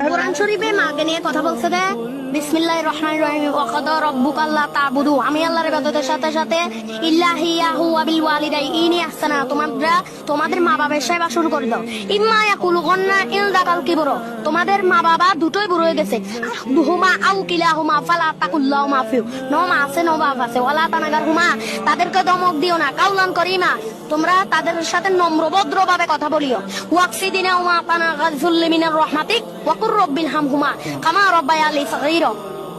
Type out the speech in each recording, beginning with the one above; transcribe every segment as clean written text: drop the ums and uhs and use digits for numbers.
কোরআন শরীফে মাকে নিয়ে কথা বলছে যে বিসমিল্লাহির রহমানির রহিম ওয়া কাদা রাব্বুকা আল্লা তা'বুদু, আমি আল্লাহর ইবাদতের সাথে সাথে ইল্লাহি ইয়াহু ওয়া বিল ওয়ালিদাইনি ইহসানা, তোমাদের মা বাবার সেবা শুরু করে দাও। ইম্মা ইয়াকুলুনা ইলদাকাল কিবর, তোমাদের মা বাবা দুটোই বুড়ো হয়ে গেছে। হুমা আউ কিলাহুমা ফালা তাকুল্লাহুমা ফিউ, নো মা আছে নো বাপ আছে, ওয়ালা তানাগারহুমা, তাদেরকে ধমক দিও না। কাউলান করিমা, তোমরা তাদের সাথে নম্র ভদ্রভাবে কথা বলিও। ওয়াকসিদিনা ওয়া তানাগাযুল মিনার রহমাতিক ওয়া কুর রব্বিল হামহুমা কামা রাব্বায়ানি সগীরা,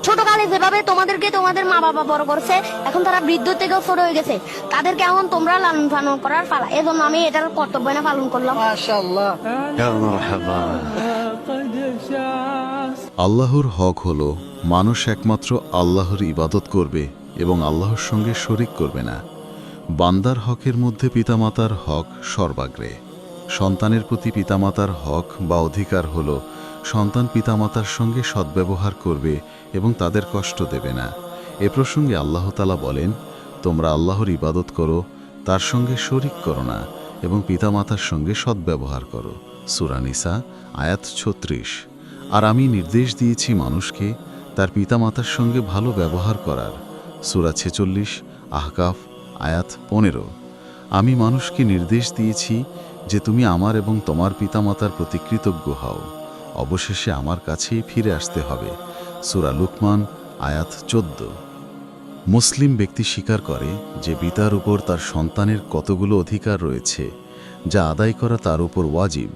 ছোটকালে যেভাবে তোমাদেরকে তোমাদের মা বাবা বড় করছে, এখন তারা বৃদ্ধ থেকেও ছোট হয়ে গেছে, তাদেরকে এখন তোমরা লালন পালন করার পালা। এজন্য আমি এটার কর্তব্য না পালন করলাম। মাশাআল্লাহ। আল্লাহর হক হলো মানুষ একমাত্র আল্লাহর ইবাদত করবে এবং আল্লাহর সঙ্গে শরিক করবে না। বান্দার হকের মধ্যে পিতামাতার হক সর্বাগ্রে। সন্তানের প্রতি পিতামাতার হক বা অধিকার হলো সন্তান পিতামাতার সঙ্গে সদ্ব্যবহার করবে এবং তাদের কষ্ট দেবে না। এ প্রসঙ্গে আল্লাহ তাআলা বলেন, তোমরা আল্লাহর ইবাদত করো, তার সঙ্গে শরিক করো না এবং পিতামাতার সঙ্গে সদ্ব্যবহার করো। সূরা নিসা আয়াত ৩৬। আর আমি নির্দেশ দিয়েছি মানুষকে তার পিতামাতার সঙ্গে ভালো ব্যবহার করার। সূরা ৪৬ আহকাফ আয়াত ১৫। আমি মানুষকে নির্দেশ দিয়েছি যে তুমি আমার এবং তোমার পিতামাতার প্রতি কৃতজ্ঞ হও, অবশেষে আমার কাছেই ফিরে আসতে হবে। সূরা লুকমান আয়াত ১৪। মুসলিম ব্যক্তি স্বীকার করে যে পিতার উপর তার সন্তানের কতগুলো অধিকার রয়েছে যা আদায় করা তার উপর ওয়াজিব,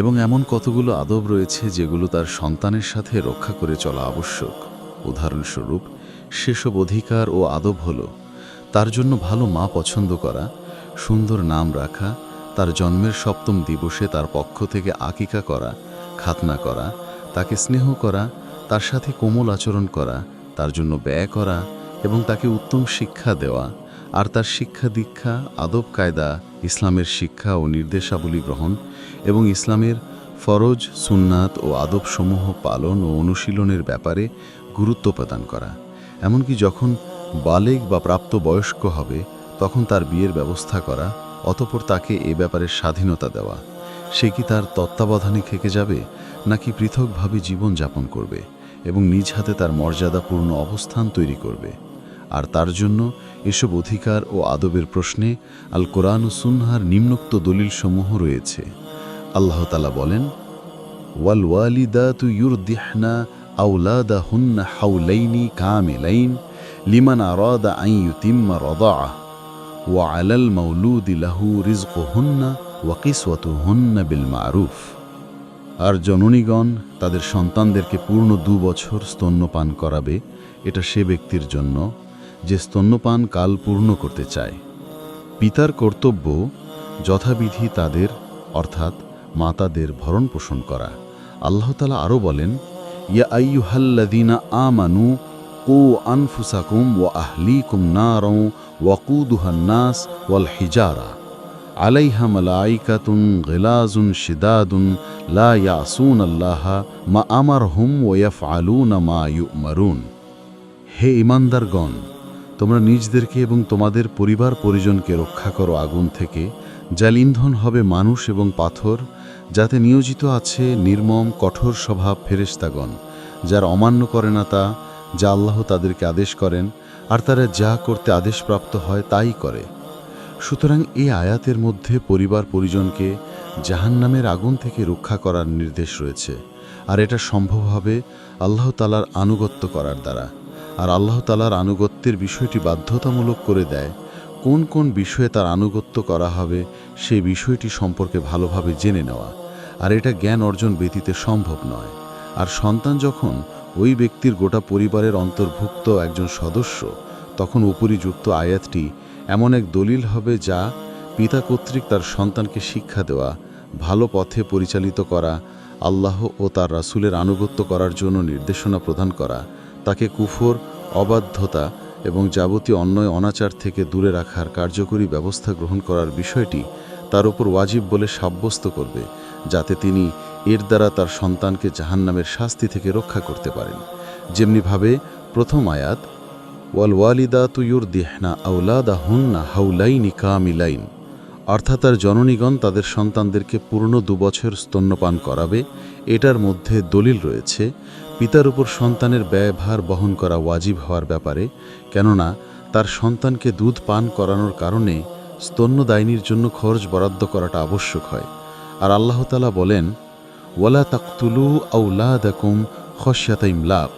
এবং এমন কতগুলো আদব রয়েছে যেগুলো তার সন্তানের সাথে রক্ষা করে চলা আবশ্যক। উদাহরণস্বরূপ, সেসব অধিকার ও আদব হল তার জন্য ভালো মা পছন্দ করা, সুন্দর নাম রাখা, তার জন্মের ৭ম দিবসে তার পক্ষ থেকে আকিকা করা, খাতনা করা, তাকে স্নেহ করা, তার সাথে কোমল আচরণ করা, তার জন্য ব্যয় করা এবং তাকে উত্তম শিক্ষা দেওয়া, আর তার শিক্ষা দীক্ষা, আদব কায়দা, ইসলামের শিক্ষা ও নির্দেশাবলী গ্রহণ এবং ইসলামের ফরজ, সুন্নাত ও আদবসমূহ পালন ও অনুশীলনের ব্যাপারে গুরুত্ব প্রদান করা। এমনকি যখন বালেগ বা প্রাপ্ত বয়স্ক হবে তখন তার বিয়ের ব্যবস্থা করা, অতঃপর তাকে এ ব্যাপারে স্বাধীনতা দেওয়া। সে কি তার তত্ত্বাবধানে থেকে যাবে নাকি পৃথকভাবে জীবন যাপন করবে এবং নিজ হাতে তার মর্যাদাপূর্ণ অবস্থান তৈরি করবে। আর তার জন্য এসব অধিকার ও আদবের প্রশ্নে আল কোরআন ও সুন্নাহর নিম্নোক্ত দলিলসমূহ রয়েছে। আল্লাহ তাআলা বলেন, ওয়াল ওয়ালিদাতু ইউরদিহনা আওলাদাহুন্না হাওলাইনি কামিলাইন লিমান আরাদা আন ইউতিম্মা রাদাআহ ওয়া আলাল মাওলুদি লাহু রিজকুহুন্না ওয়া কিসওয়াতুহুন্না বিল মারুফ। আর জননীগণ তাদের সন্তানদেরকে পূর্ণ ২ বছর স্তন্যপান করাবে, এটা সে ব্যক্তির জন্য যে স্তন্যপান কাল পূর্ণ করতে চায়। পিতার কর্তব্য যথাবিধি তাদের অর্থাৎ মাতাদের ভরণ পোষণ করা। আল্লাহ তাআলা আরও বলেন, ইয়া আইয়ুহাল্লাযীনা আমানু কু আনফুসাকুম ওয়া আহলিকুম নারাও ওয়াকুদুহান নাস ওয়াল হিজারা আলাইহা মালাইকাতুন গিলাজুন শিদাদুন লা ইয়াসুনাল্লাহা মা আমারহুম ওয়া ইয়াফআলুনা মা ইউমারুন। হে ঈমানদারগণ, তোমরা নিজদেরকে এবং তোমাদের পরিবার পরিজনকে রক্ষা করো আগুন থেকে, যার ইন্ধন হবে মানুষ এবং পাথর, যাতে নিয়োজিত আছে নির্মম কঠোর স্বভাব ফেরেশতাগণ, যার অমান্য করে না তা যা আল্লাহ তাদেরকে আদেশ করেন, আর তারা যা করতে আদেশপ্রাপ্ত হয় তাই করে। সুতরাং এই আয়াতের মধ্যে পরিবার পরিজনকে জাহান্নামের আগুন থেকে রক্ষা করার নির্দেশ রয়েছে, আর এটা সম্ভব হবে আল্লাহ তাআলার আনুগত্য করার দ্বারা। আর আল্লাহ তাআলার আনুগত্যের বিষয়টি বাধ্যতামূলক করে দেয় কোন কোন বিষয়ে তার আনুগত্য করা হবে সেই বিষয়টি সম্পর্কে ভালোভাবে জেনে নেওয়া, আর এটা জ্ঞান অর্জন ব্যতীত সম্ভব নয়। আর সন্তান যখন ওই ব্যক্তির গোটা পরিবারের অন্তর্ভুক্ত একজন সদস্য, তখন উপরিযুক্ত আয়াতটি এমন এক দলিল হবে যা পিতা কর্তৃক তার সন্তানকে শিক্ষা দেওয়া, ভালো পথে পরিচালিত করা, আল্লাহ ও তার রাসূলের আনুগত্য করার জন্য নির্দেশনা প্রদান করা, তাকে কুফর, অবাধ্যতা এবং যাবতীয় অন্যায় অনাচার থেকে দূরে রাখার কার্যকরী ব্যবস্থা গ্রহণ করার বিষয়টি তার উপর ওয়াজিব বলে সাব্যস্ত করবে, যাতে তিনি এর দ্বারা তার সন্তানকে জাহান্নামের শাস্তি থেকে রক্ষা করতে পারেন। যেমনিভাবে প্রথম আয়াত ওয়াল ওয়ালিদাতু ইউরদিহনা আওলাদাহুন্না হাওলাইনি কামিলাইন অর্থাৎ তার জননীগণ তাদের সন্তানদেরকে পূর্ণ 2 বছর স্তন্যপান করাবে। এটার মধ্যে দলিল রয়েছে পিতার উপর সন্তানের ব্যয়ভার বহন করা ওয়াজিব হওয়ার ব্যাপারে, কেননা তার সন্তানকে দুধ পান করানোর কারণে স্তন্যদায়িনীর জন্য খরচ বরাদ্দ করাটা আবশ্যক হয়। আর আল্লাহ তাআলা বলেন, ওয়ালা তাকতুলু আওলাদাকুম খশয়াতা ইমলাক,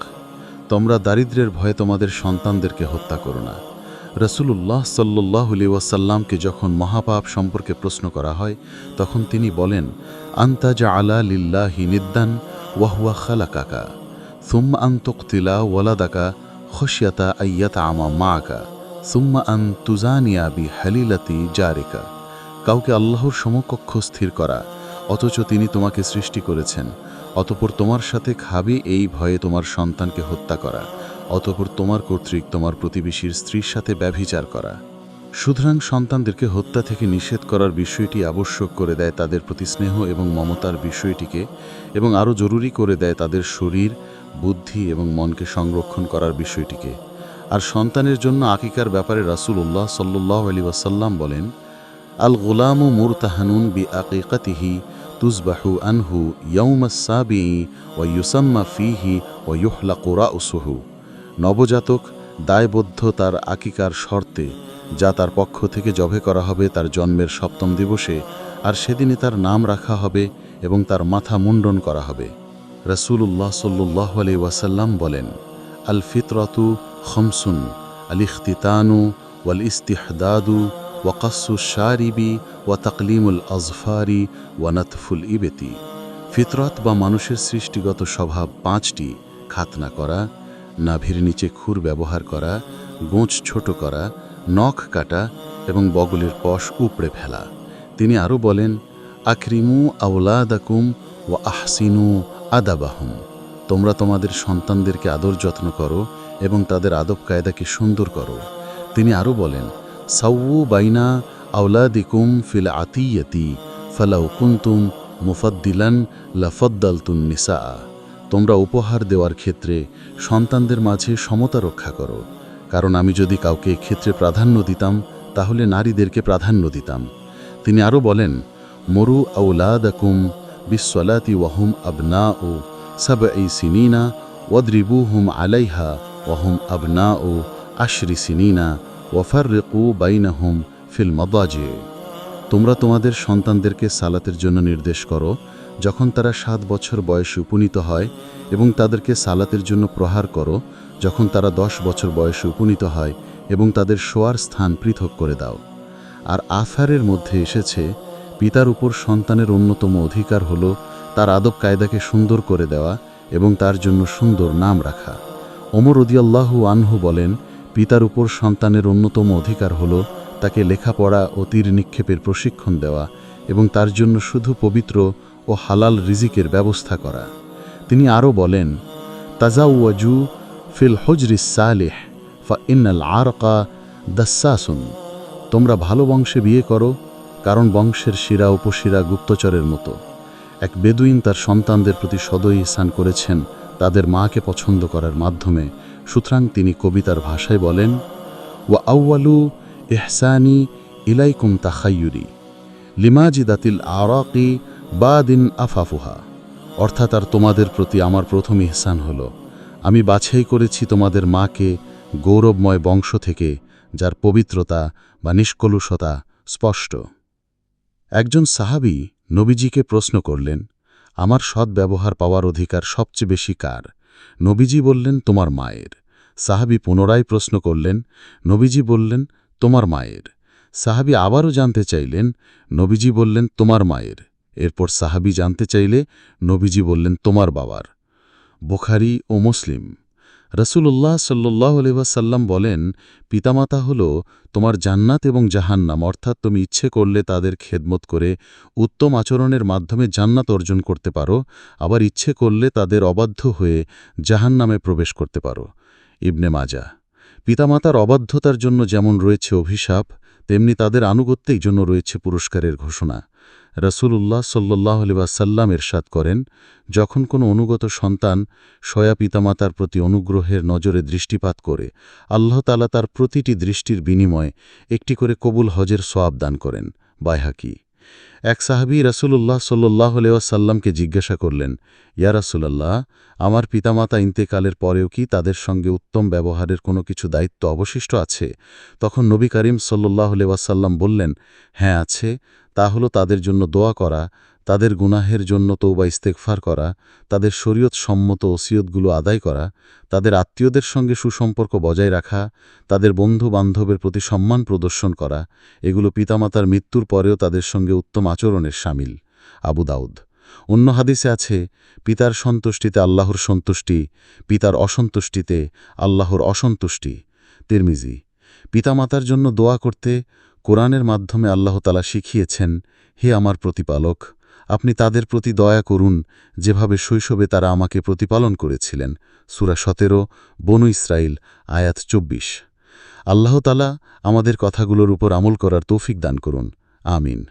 তোমরা দারিদ্র্যের ভয়ে তোমাদের সন্তানদেরকে হত্যা করো না। রাসূলুল্লাহ সাল্লাল্লাহু আলাইহি ওয়াসাল্লামকে যখন মহাপাপ সম্পর্কে প্রশ্ন করা হয়, তখন তিনি বলেন, আনতা জাআলা লিল্লাহি নিদ্দান ওয়া হুয়া খালাকাকা সুম্মা আন তুকতিলা ওয়ালাদাকা খশয়াতা আইয়াতআমা মাআকা সুম্মা আন তুজানিয়া বিহালিলাতি জারিকা। কাউকে আল্লাহর সমকক্ষ স্থির করা, অথচ তিনি তোমাকে সৃষ্টি করেছেন, অতঃপর তোমার সাথে খাবে এই ভয়ে তোমার সন্তানকে হত্যা করা, অতঃপর তোমার কর্তৃক তোমার প্রতিবেশীর স্ত্রীর সাথে ব্যভিচার করা। সুতরাং সন্তানদেরকে হত্যা থেকে নিষেধ করার বিষয়টি আবশ্যক করে দেয় তাদের প্রতি স্নেহ এবং মমতার বিষয়টিকে, এবং আরও জরুরি করে দেয় তাদের শরীর, বুদ্ধি এবং মনকে সংরক্ষণ করার বিষয়টিকে। আর সন্তানের জন্য আকিকার ব্যাপারে রাসূলুল্লাহ সাল্লাল্লাহু আলাইহি ওয়াসাল্লাম বলেন, আল গুলামু মুরতাহানুন বিআকিকাতিহি তুযবাহু আনহু ইয়াউমাস সাবিঈ ওয়া ইউসাম্মা ফীহি ওয়া ইউহলাকু রাউসুহু। নবজাতক দায়বদ্ধ তার আকিকার শর্তে, যা তার পক্ষ থেকে জবে করা হবে তার জন্মের 7ম দিবসে, আর সেদিনে তার নাম রাখা হবে এবং তার মাথা মুন্ডন করা হবে। রাসূলুল্লাহ সাল্লাল্লাহু আলাইহি ওয়াসাল্লাম বলেন, আল ফিতরাতু খামসুন, আল ইখতিতানু ওয়াল ইস্তিহদাদু ওয়া কাসসুশ শারিবি ওয়া তাকলিমুল আজফারি ওয়া নাতফুল ইবেতি। ফিতরত বা মানুষের সৃষ্টিগত স্বভাব 5টি: খাতনা করা, নাভির নিচে খুর ব্যবহার করা, গোঁচ ছোট করা, নখ কাটা এবং বগলের পশ উপড়ে ফেলা। তিনি আরও বলেন, আকরিমু আওলাদাকুম ওয়া আহসিনু আদাবাহুম, তোমরা তোমাদের সন্তানদেরকে আদর যত্ন করো এবং তাদের আদব কায়দাকে সুন্দর করো। তিনি আরও বলেন, সাউউ বাইনা আওলাদিকুম ফিল আতিয়াতি ফালাউ কুনতুম মুফাদ্দিলান লাফাদ্দালতুন নিসা, তোমরা উপহার দেওয়ার ক্ষেত্রে সন্তানদের মাঝে সমতা রক্ষা করো, কারণ আমি যদি কাউকে ক্ষেত্রে প্রাধান্য দিতাম তাহলে নারীদেরকে প্রাধান্য দিতাম। তিনি আরও বলেন, মরু আওলাদাকুম বিসসালাতি ওয়াহুম আবনাউ সাবঈ সিনিনা ওয়াদরিবুহুম আলাইহা ওয়াহুম আবনাউ আশরি সিনিনা ওয়াফাররিকু বাইনাহুম ফিল মাদাজি। তোমরা তোমাদের সন্তানদেরকে সালাতের জন্য নির্দেশ করো যখন তারা 7 বছর বয়সে উপনীত হয়, এবং তাদেরকে সালাতের জন্য প্রহার করো যখন তারা 10 বছর বয়সে উপনীত হয়, এবং তাদের শোয়ার স্থান পৃথক করে দাও। আর আসারের মধ্যে এসেছে, পিতার উপর সন্তানের অন্যতম অধিকার হল তার আদব কায়দাকে সুন্দর করে দেওয়া এবং তার জন্য সুন্দর নাম রাখা। ওমর রাদিয়াল্লাহু আনহু বলেন, পিতার উপর সন্তানের অন্যতম অধিকার হল তাকে লেখাপড়া ও তীর নিক্ষেপের প্রশিক্ষণ দেওয়া এবং তার জন্য শুধু পবিত্র ও হালাল রিজিকের ব্যবস্থা করা। তিনি আরও বলেন, তাজাওয়াজু ফিল হুজরিস সালিহ ফা ইন্নাল আরকা দাসসাসুন, তোমরা ভালো বংশে বিয়ে করো, কারণ বংশের শিরা উপশিরা গুপ্তচরের মতো। এক বেদুইন তার সন্তানদের প্রতি সদয় ইহসান করেছেন তাদের মাকে পছন্দ করার মাধ্যমে। সুতরাং তিনি কবিতার ভাষায় বলেন, ওয়া আউয়ালু ইহসানি ইলাইকুম তাখায়ুরি লিমাজিদাতিল আরাকি বাদিন আফাফুহা, অর্থাৎ আর তোমাদের প্রতি আমার প্রথম ইহসান হল আমি বাছাই করেছি তোমাদের মাকে গৌরবময় বংশ থেকে, যার পবিত্রতা বা নিষ্কলুষতা স্পষ্ট। একজন সাহাবী নবীজিকে প্রশ্ন করলেন, আমার সৎ ব্যবহার পাওয়ার অধিকার সবচেয়ে বেশি কার? নবীজি বললেন, তোমার মায়ের। সাহাবী পুনরায় প্রশ্ন করলেন, নবীজি বললেন, তোমার মায়ের। সাহাবী আবারও জানতে চাইলেন, নবীজি বললেন, তোমার মায়ের। এরপর সাহাবী জানতে চাইলে নবীজি বললেন, তোমার বাবার। বুখারী ও মুসলিম। রাসূলুল্লাহ সাল্লাল্লাহু আলাইহি ওয়াসাল্লাম বলেন, পিতামাতা হল তোমার জান্নাত এবং জাহান্নাম, অর্থাৎ তুমি ইচ্ছে করলে তাদের খেদমত করে উত্তম আচরণের মাধ্যমে জান্নাত অর্জন করতে পারো, আবার ইচ্ছে করলে তাদের অবাধ্য হয়ে জাহান্নামে প্রবেশ করতে পারো। ইবনে মাজাহ। পিতামাতার অবাধ্যতার জন্য যেমন রয়েছে অভিশাপ, তেমনি তাদের আনুগত্যের জন্য রয়েছে পুরস্কারের ঘোষণা। রাসূলুল্লাহ সাল্লাল্লাহু আলাইহি ওয়াসাল্লাম ইরশাদ করেন, যখন কোনো অনুগত সন্তান সয়া পিতামাতার প্রতি অনুগ্রহের নজরে দৃষ্টিপাত করে, আল্লাহ তাআলা তার প্রতিটি দৃষ্টির বিনিময়ে একটি করে কবুল হজের সওয়াব দান করেন। বাইহাকি। এক সাহাবী রাসূলুল্লাহ সাল্লাল্লাহু আলাইহি ওয়াসাল্লামকে জিজ্ঞাসা করলেন, ইয়া রাসূলাল্লাহ, আমার পিতামাতা ইন্তেকালের পরেও কি তাদের সঙ্গে উত্তম ব্যবহারের কোনো কিছু দায়িত্ব অবশিষ্ট আছে? তখন নবী করিম সাল্লাল্লাহু আলাইহি ওয়াসাল্লাম বললেন, হ্যাঁ আছে, তা হলো তাদের জন্য দোয়া করা, তাদের গুনাহের জন্য তওবা ইস্তেগফার করা, তাদের শরীয়ত সম্মত ওসিয়তগুলো আদায় করা, তাদের আত্মীয়দের সঙ্গে সুসম্পর্ক বজায় রাখা, তাদের বন্ধু-বান্ধবের প্রতি সম্মান প্রদর্শন করা। এগুলো পিতামাতার মৃত্যুর পরেও তাদের সঙ্গে উত্তম আচরণের শামিল। আবু দাউদ। অন্য হাদিসে আছে, পিতার সন্তুষ্টিতে আল্লাহর সন্তুষ্টি, পিতার অসন্তুষ্টিতে আল্লাহর অসন্তুষ্টি। তিরমিজি। পিতামাতার জন্য দোয়া করতে কোরআনের মাধ্যমে আল্লাহ তাআলা শিখিয়েছেন, হে আমার প্রতিপালক, আপনি তাদের প্রতি দয়া করুন যেভাবে শৈশবে তারা আমাকে প্রতিপালন করেছিলেন। সূরা 17, বনু ইসরাইল, আয়াত 24। আল্লাহ তাআলা আমাদের কথাগুলোর উপর আমল করার তৌফিক দান করুন। আমিন।